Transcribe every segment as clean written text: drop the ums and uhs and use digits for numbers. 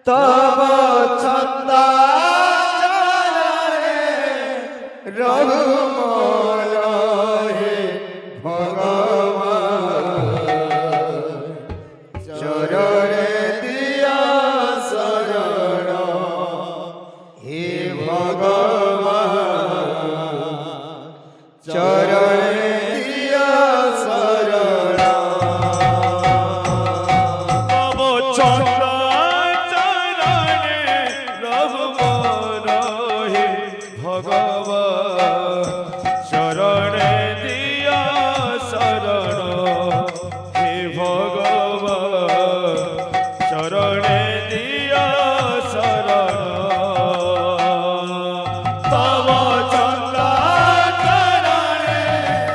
तब छंदा रघुमन हे भगवान चरणे दिया शरण हे भगवान चरणे दिया शरण तब छंदा चरणे रघुमन हे भगवान शरणे दिया शरण हे भगवान शरणे दिया शरण तब छंदा चरणे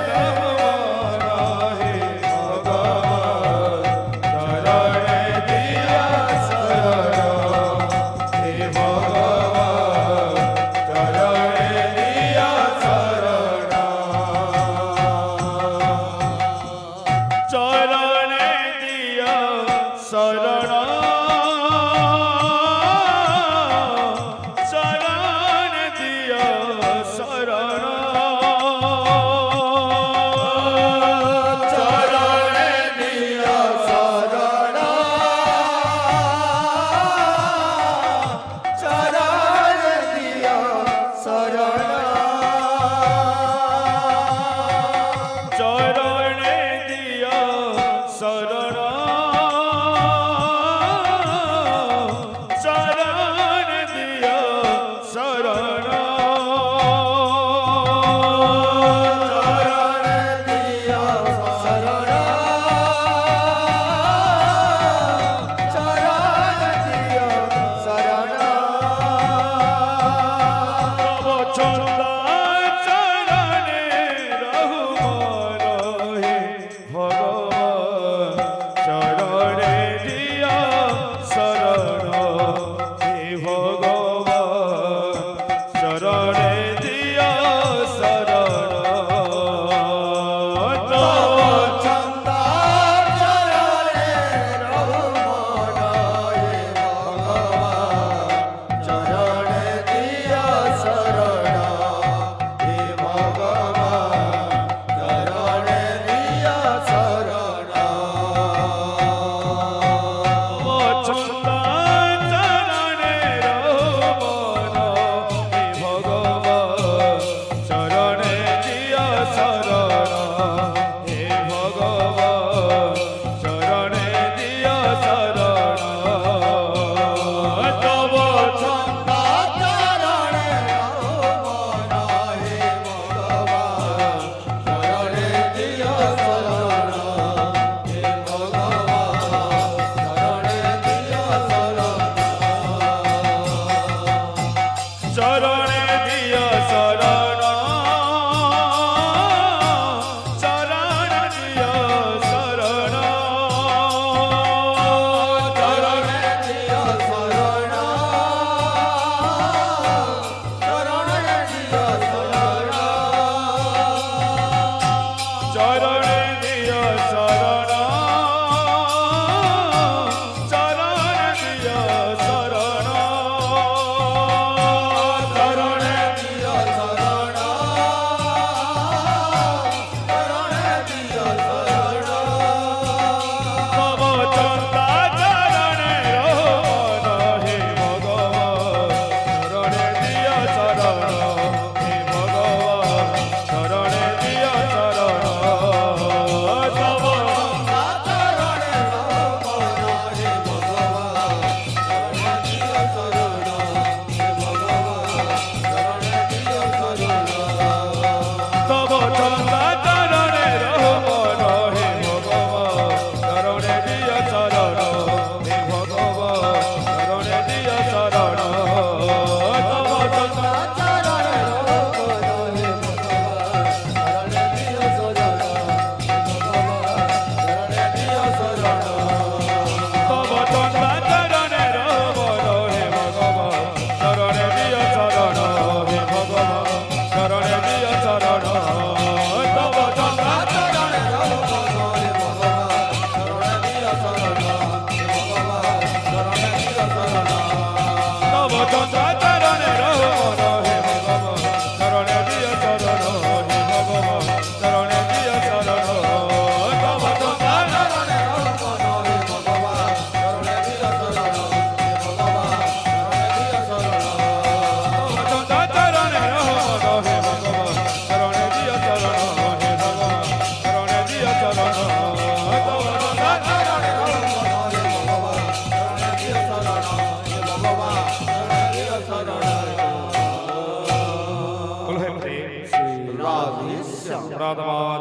रघुमन हे भगवान शरणे दिया शरण हे भगवान शरणे दिया शरण चरणे दिया शरण शरण दिया शरण चरणे दिया शरण चरण दिया शरण चरणे दिया शरण शरण दिया शरण चरण दिया शरण चरण दिया शरण तब छंदा चरणे रघुमन हे भगवान शरणे दिया शरण हे भगवान शरणे दिया शरण तब छंदा चरणे रघुमन हे भगवान चरणे दिया शरण हे भगवान चरणे दिया शरण छंदा चरणे रघुमन हे भगवान शरणे दिया शरण हे भगवान शरणे दिया शरण तब छंदा चरणे रघुमन हे भगवान शरणे दिया शरण हे भगवान शरणे दिया शरण चरणे दिया शरण शरण दिया शरण चरणे दिया शरण चरणे दिया शरण चरणे